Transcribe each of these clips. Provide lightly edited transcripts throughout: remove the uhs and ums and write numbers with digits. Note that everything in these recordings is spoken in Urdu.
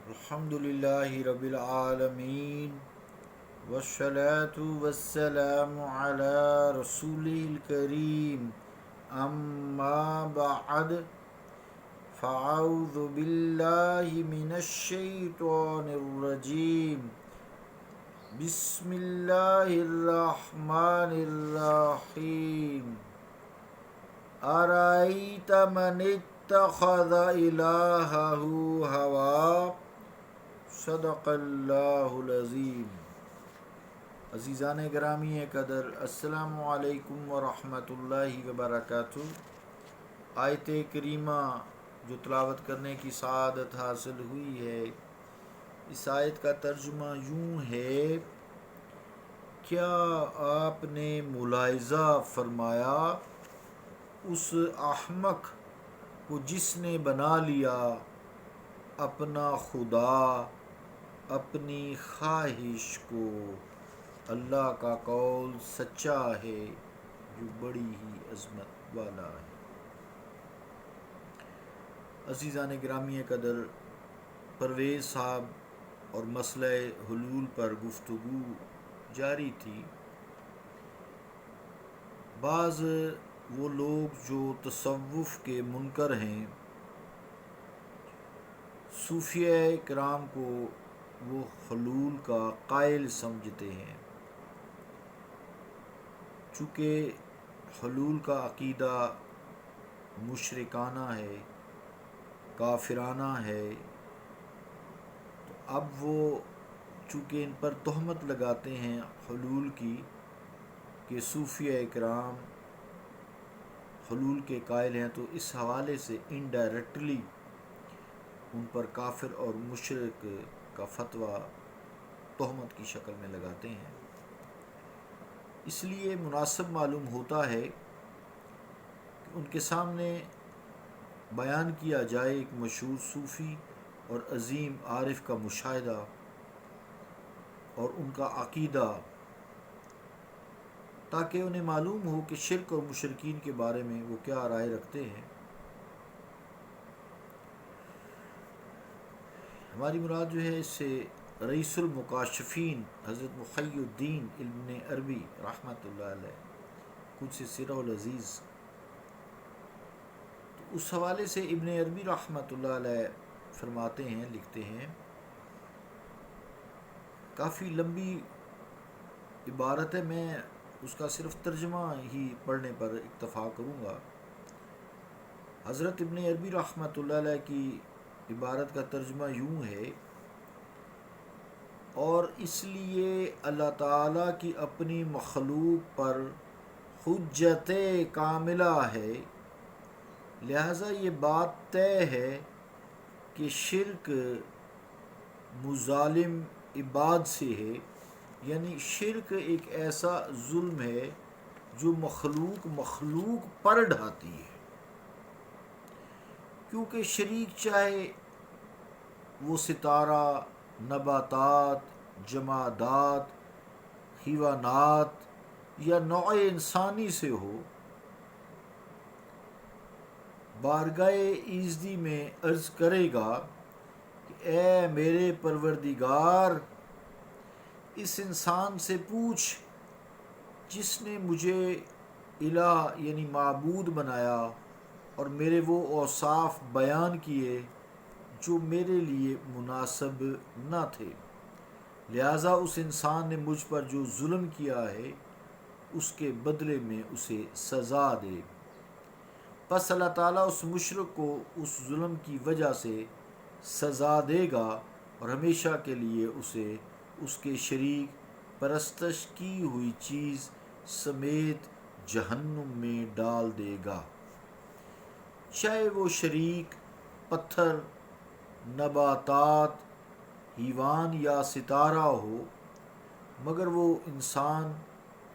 الحمد للہ رب العالمین والصلاة والسلام علی رسول الکریم اما بعد فاعوذ باللہ من الشیطان الرجیم بسم اللہ الرحمن الرحیم ارأیت من اتخذ الہہ ہوا صدق اللہ العظیم۔ عزیزان گرامی قدر، السلام علیکم ورحمۃ اللہ وبرکاتہ۔ آیت کریمہ جو تلاوت کرنے کی سعادت حاصل ہوئی ہے، اس آیت کا ترجمہ یوں ہے: کیا آپ نے ملاحظہ فرمایا اس احمق کو جس نے بنا لیا اپنا خدا اپنی خواہش کو؟ اللہ کا قول سچا ہے جو بڑی ہی عظمت والا ہے۔ عزیزان گرامی قدر، پرویز صاحب اور مسئلہ حلول پر گفتگو جاری تھی۔ بعض وہ لوگ جو تصوف کے منکر ہیں، صوفیہ کرام کو وہ حلول کا قائل سمجھتے ہیں، چونکہ حلول کا عقیدہ مشرکانہ ہے، کافرانہ ہے، تو اب وہ چونکہ ان پر تہمت لگاتے ہیں حلول کی کہ صوفیہ کرام حلول کے قائل ہیں، تو اس حوالے سے انڈائریکٹلی ان پر کافر اور مشرک کا فتویٰ تہمت کی شکل میں لگاتے ہیں۔ اس لیے مناسب معلوم ہوتا ہے کہ ان کے سامنے بیان کیا جائے ایک مشہور صوفی اور عظیم عارف کا مشاہدہ اور ان کا عقیدہ، تاکہ انہیں معلوم ہو کہ شرک اور مشرکین کے بارے میں وہ کیا رائے رکھتے ہیں۔ ہماری مراد جو ہے اس سے رئیس المکاشفین حضرت محی الدین ابن عربی رحمۃ اللہ علیہ، قدس سرہ العزیز، تو اس حوالے سے ابن عربی رحمۃ اللہ علیہ فرماتے ہیں، لکھتے ہیں، کافی لمبی عبارت ہے، میں اس کا صرف ترجمہ ہی پڑھنے پر اکتفا کروں گا۔ حضرت ابن عربی رحمۃ اللہ علیہ کی عبارت کا ترجمہ یوں ہے: اور اس لیے اللہ تعالیٰ کی اپنی مخلوق پر حجت کاملہ ہے، لہذا یہ بات طے ہے کہ شرک مظالم عباد سے ہے، یعنی شرک ایک ایسا ظلم ہے جو مخلوق پر ڈھاتی ہے، کیونکہ شریک چاہے وہ ستارہ، نباتات، جمادات، حیوانات یا نوع انسانی سے ہو، بارگاہ ایزدی میں عرض کرے گا کہ اے میرے پروردگار، اس انسان سے پوچھ جس نے مجھے الہ یعنی معبود بنایا اور میرے وہ اوصاف بیان کیے جو میرے لیے مناسب نہ تھے، لہٰذا اس انسان نے مجھ پر جو ظلم کیا ہے اس کے بدلے میں اسے سزا دے۔ پس اللہ تعالیٰ اس مشرک کو اس ظلم کی وجہ سے سزا دے گا اور ہمیشہ کے لیے اسے اس کے شریک پرستش کی ہوئی چیز سمیت جہنم میں ڈال دے گا، چاہے وہ شریک پتھر، نباتات، حیوان یا ستارہ ہو، مگر وہ انسان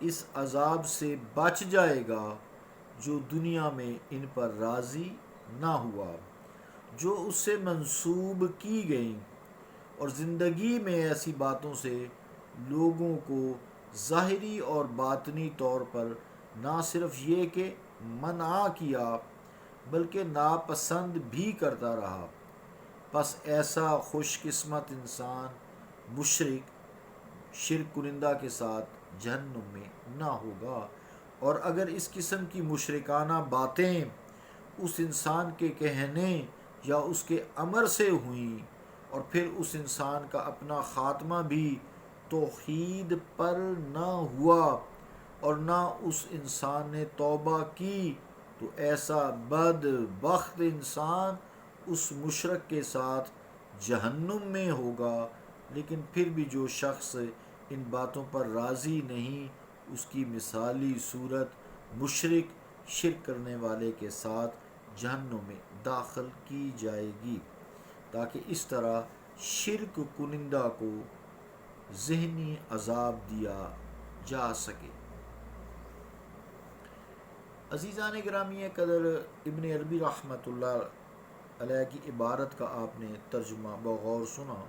اس عذاب سے بچ جائے گا جو دنیا میں ان پر راضی نہ ہوا، جو اس سے منسوب کی گئیں، اور زندگی میں ایسی باتوں سے لوگوں کو ظاہری اور باطنی طور پر نہ صرف یہ کہ منع کیا بلکہ ناپسند بھی کرتا رہا، پس ایسا خوش قسمت انسان مشرک شرک کنندہ کے ساتھ جہنم میں نہ ہوگا۔ اور اگر اس قسم کی مشرکانہ باتیں اس انسان کے کہنے یا اس کے امر سے ہوئیں اور پھر اس انسان کا اپنا خاتمہ بھی توحید پر نہ ہوا اور نہ اس انسان نے توبہ کی، تو ایسا بدبخت انسان اس مشرک کے ساتھ جہنم میں ہوگا۔ لیکن پھر بھی جو شخص ان باتوں پر راضی نہیں، اس کی مثالی صورت مشرک شرک کرنے والے کے ساتھ جہنم میں داخل کی جائے گی، تاکہ اس طرح شرک کنندہ کو ذہنی عذاب دیا جا سکے۔ عزیزان گرامی قدر، ابن عربی رحمۃ اللہ علیہ کی عبارت کا آپ نے ترجمہ بغور سنا،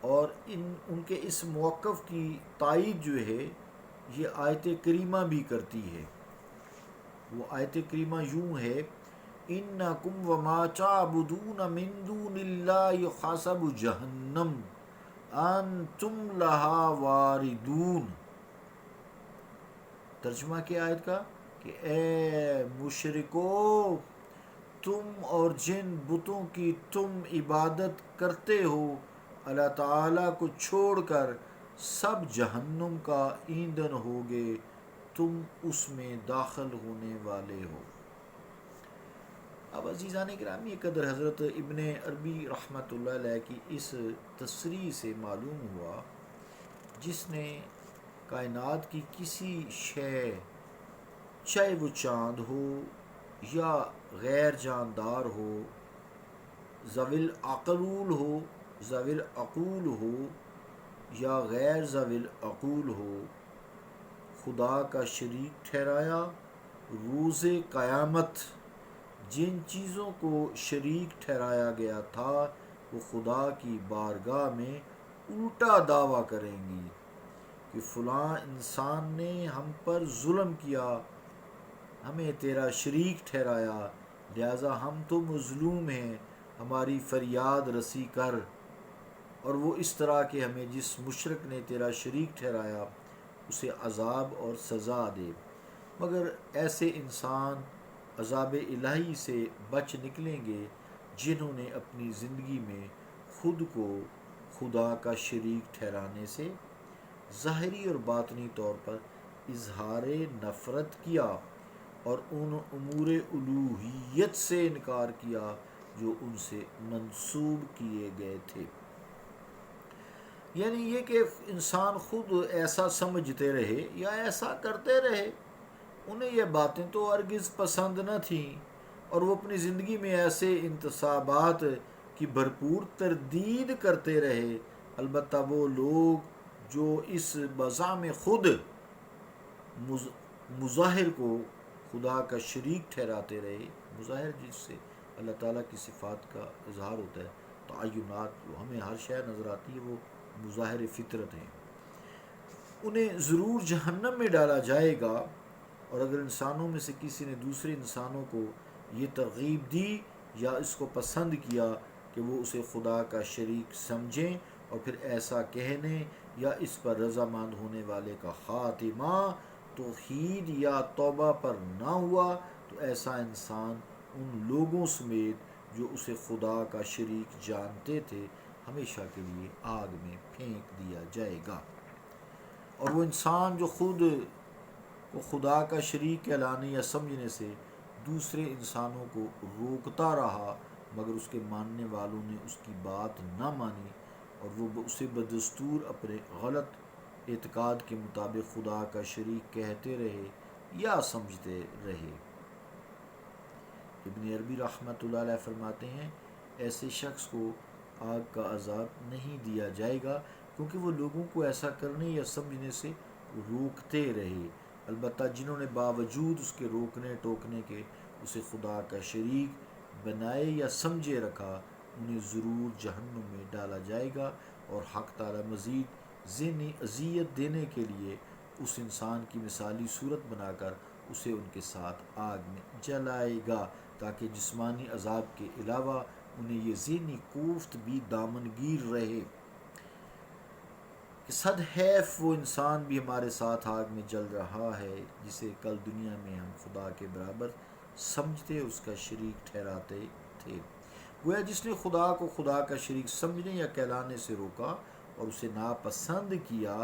اور ان کے اس موقف کی تائید جو ہے یہ آیت کریمہ بھی کرتی ہے۔ وہ آیت کریمہ یوں ہے: اِنَّكُمْ وَمَا تَعْبُدُونَ مِن دُونِ اللَّهِ حَسَبُ جَہَنَّمَ أَنْتُمْ لَهَا وَارِدُونَ۔ ترجمہ کیا آیت کا کہ اے مشرکو، تم اور جن بتوں کی تم عبادت کرتے ہو اللہ تعالیٰ کو چھوڑ کر، سب جہنم کا ایندھن ہوگے، تم اس میں داخل ہونے والے ہو۔ اب عزیزان گرامی قدر، حضرت ابن عربی رحمۃ اللہ علیہ کی اس تصریح سے معلوم ہوا جس نے کائنات کی کسی شے، چاہے وہ چاند ہو یا غیر جاندار ہو، ذوی العقول ہو یا غیر ذوی العقول ہو، خدا کا شریک ٹھہرایا۔ روز قیامت جن چیزوں کو شریک ٹھہرایا گیا تھا وہ خدا کی بارگاہ میں الٹا دعویٰ کریں گی کہ فلاں انسان نے ہم پر ظلم کیا، ہمیں تیرا شریک ٹھہرایا، لہٰذا ہم تو مظلوم ہیں، ہماری فریاد رسی کر۔ اور وہ اس طرح کہ ہمیں جس مشرک نے تیرا شریک ٹھہرایا اسے عذاب اور سزا دے۔ مگر ایسے انسان عذاب الہی سے بچ نکلیں گے جنہوں نے اپنی زندگی میں خود کو خدا کا شریک ٹھہرانے سے ظاہری اور باطنی طور پر اظہار نفرت کیا اور ان امور الوہیت سے انکار کیا جو ان سے منسوب کیے گئے تھے۔ یعنی یہ کہ انسان خود ایسا سمجھتے رہے یا ایسا کرتے رہے، انہیں یہ باتیں تو ہرگز پسند نہ تھیں، اور وہ اپنی زندگی میں ایسے انتصابات کی بھرپور تردید کرتے رہے۔ البتہ وہ لوگ جو اس بزعم خود مظاہر کو خدا کا شریک ٹھہراتے رہے، مظاہر جس سے اللہ تعالیٰ کی صفات کا اظہار ہوتا ہے، تعینات جو ہمیں ہر شے نظر آتی ہے وہ مظاہر فطرت ہیں، انہیں ضرور جہنم میں ڈالا جائے گا۔ اور اگر انسانوں میں سے کسی نے دوسرے انسانوں کو یہ ترغیب دی یا اس کو پسند کیا کہ وہ اسے خدا کا شریک سمجھیں اور پھر ایسا کہنے یا اس پر رضامند ہونے والے کا خاتمہ توحید یا توبہ پر نہ ہوا، تو ایسا انسان ان لوگوں سمیت جو اسے خدا کا شریک جانتے تھے ہمیشہ کے لیے آگ میں پھینک دیا جائے گا۔ اور وہ انسان جو خود کو خدا کا شریک کہلانے یا سمجھنے سے دوسرے انسانوں کو روکتا رہا، مگر اس کے ماننے والوں نے اس کی بات نہ مانی اور وہ اسے بدستور اپنے غلط اعتقاد کے مطابق خدا کا شریک کہتے رہے یا سمجھتے رہے۔ ابن عربی رحمۃ اللہ علیہ فرماتے ہیں ایسے شخص کو آگ کا عذاب نہیں دیا جائے گا، کیونکہ وہ لوگوں کو ایسا کرنے یا سمجھنے سے روکتے رہے۔ البتہ جنہوں نے باوجود اس کے روکنے ٹوکنے کے اسے خدا کا شریک بنائے یا سمجھے رکھا، انہیں ضرور جہنم میں ڈالا جائے گا، اور حق تعالیٰ مزید ذہنی اذیت دینے کے لیے اس انسان کی مثالی صورت بنا کر اسے ان کے ساتھ آگ میں جلائے گا، تاکہ جسمانی عذاب کے علاوہ انہیں یہ ذہنی کوفت بھی دامنگیر رہے کہ صد حیف وہ انسان بھی ہمارے ساتھ آگ میں جل رہا ہے جسے کل دنیا میں ہم خدا کے برابر سمجھتے اس کا شریک ٹھہراتے تھے۔ گویا جس نے خدا کو خدا کا شریک سمجھنے یا کہلانے سے روکا اور اسے ناپسند کیا،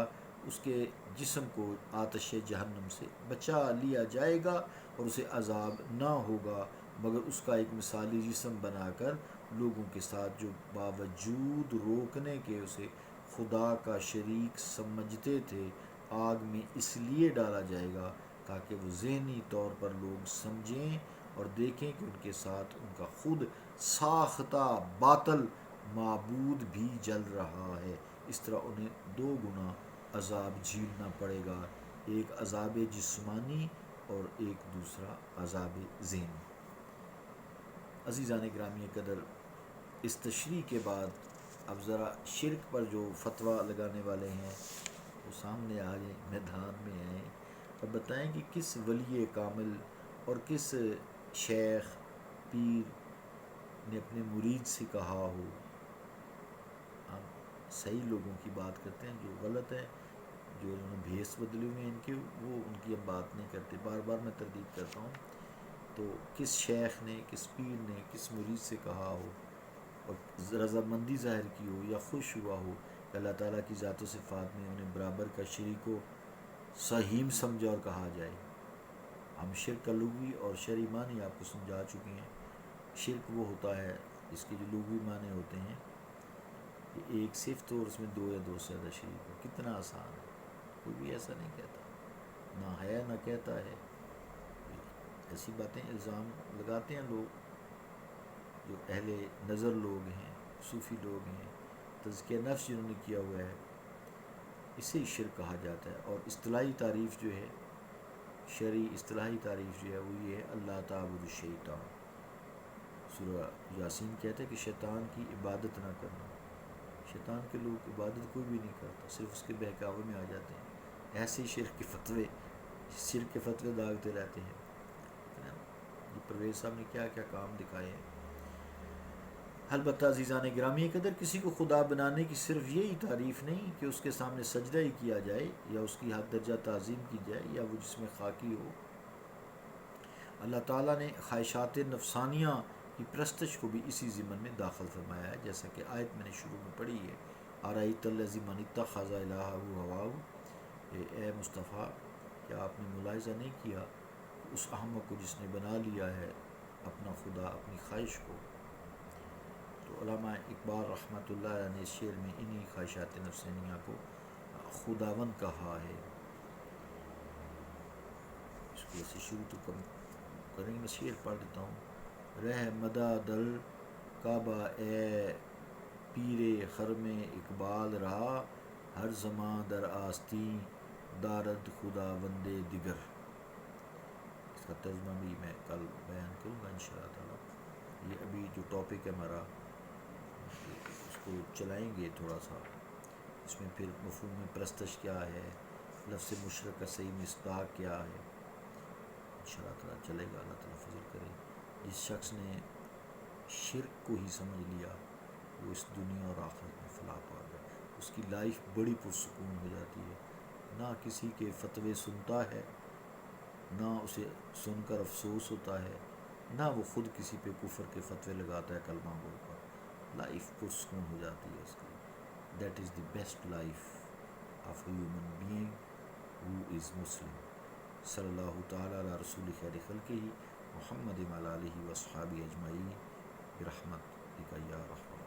اس کے جسم کو آتش جہنم سے بچا لیا جائے گا اور اسے عذاب نہ ہوگا مگر اس کا ایک مثالی جسم بنا کر لوگوں کے ساتھ جو باوجود روکنے کے اسے خدا کا شریک سمجھتے تھے آگ میں اس لیے ڈالا جائے گا تاکہ وہ ذہنی طور پر لوگ سمجھیں اور دیکھیں کہ ان کے ساتھ ان کا خود ساختہ باطل معبود بھی جل رہا ہے۔ اس طرح انہیں دو گنا عذاب جھیلنا پڑے گا، ایک عذاب جسمانی اور ایک دوسرا عذاب ذہنی۔ عزیزان گرامی قدر، اس تشریح کے بعد اب ذرا شرک پر جو فتویٰ لگانے والے ہیں وہ سامنے آ جائیں، میدان میں آئیں اور بتائیں کہ کس ولی کامل اور کس شیخ پیر نے اپنے مرید سے کہا ہو۔ ہم صحیح لوگوں کی بات کرتے ہیں، جو غلط ہے، جو انہوں نے بھیس بدلی ہوئے ہیں ان کے، وہ ان کی ہم بات نہیں کرتے۔ بار بار میں تردید کرتا ہوں، تو کس شیخ نے، کس پیر نے، کس مرید سے کہا ہو اور رضامندی ظاہر کی ہو یا خوش ہوا ہو کہ اللہ تعالیٰ کی ذات و صفات میں انہیں برابر کا شریک و سہیم سمجھا اور کہا جائے۔ ہم شرک کا لغوی اور شرعی معنی آپ کو سمجھا چکے ہیں۔ شرک وہ ہوتا ہے اس کے جو لغوی معنی ہوتے ہیں کہ ایک صفت اور اس میں دو یا دو سے زیادہ شریک ہو۔ کتنا آسان ہے، کوئی بھی ایسا نہیں کہتا، نہ ہے نہ کہتا ہے۔ ایسی باتیں الزام لگاتے ہیں لوگ جو اہل نظر لوگ ہیں، صوفی لوگ ہیں، تزکیہ نفس جنہوں نے کیا ہوا ہے، اسے شرک کہا جاتا ہے۔ اور اصطلاحی تعریف جو ہے، شرعی اصطلاحی تعریف جو ہے وہ یہ ہے اللہ تعبد الشیطان۔ سورہ یاسین کہتا ہے کہ شیطان کی عبادت نہ کرنا۔ شیطان کے لوگ عبادت کوئی بھی نہیں کرتا، صرف اس کے بہکاوے میں آ جاتے ہیں۔ ایسے شرک کے فتوے داغتے رہتے ہیں۔ یہ پرویز صاحب نے کیا کیا کام دکھائے ہیں۔ البتہ عزیزان گرامی قدر، کسی کو خدا بنانے کی صرف یہی تعریف نہیں کہ اس کے سامنے سجدہ ہی کیا جائے یا اس کی حد درجہ تعظیم کی جائے یا وہ جس میں خاکی ہو۔ اللہ تعالیٰ نے خواہشات نفسانیہ کی پرستش کو بھی اسی ضمن میں داخل فرمایا ہے، جیسا کہ آیت میں نے شروع میں پڑھی ہے، ارأیت الذی من اتخذ الہہ ہواہ، اے مصطفیٰ کیا آپ نے ملاحظہ نہیں کیا اس احمق کو جس نے بنا لیا ہے اپنا خدا اپنی خواہش کو۔ تو علامہ اقبال رحمۃ اللہ علیہ نے اس شعر میں انہی خواہشات نفسانیہ کو خداوند کہا ہے۔ اس کو ایسے شروع تو کریں گے، میں شعر پڑھ دیتا ہوں۔ رہ مدہ دل کعبہ اے پیر خرم اقبال رہا، ہر زماں در آستیں دارد خداوند دیگر۔ اس کا ترجمہ بھی میں کل بیان کروں گا انشاءاللہ تعالی۔ یہ ابھی جو ٹاپک ہے ہمارا، اس کو چلائیں گے تھوڑا سا، اس میں پھر مفہوم پرستش کیا ہے، لفظ مشرک کا صحیح مصداق کیا ہے، انشاءاللہ تعالی چلے گا۔ اللہ تعالیٰ فضل کرے۔ جس شخص نے شرک کو ہی سمجھ لیا وہ اس دنیا اور آخرت میں فلاح پا گیا، اس کی لائف بڑی پرسکون ہو جاتی ہے، نہ کسی کے فتوے سنتا ہے، نہ اسے سن کر افسوس ہوتا ہے، نہ وہ خود کسی پہ کفر کے فتوے لگاتا ہے کلمہ بول کر۔ لائف پرسکون ہو جاتی ہے اس کی۔ That is the best life of a human being who is Muslim. صلی اللہ تعالیٰ علی رسول خیر خلقہ محمد وعلی آلہ واصحابہ اجمعین برحمتک یا ارحم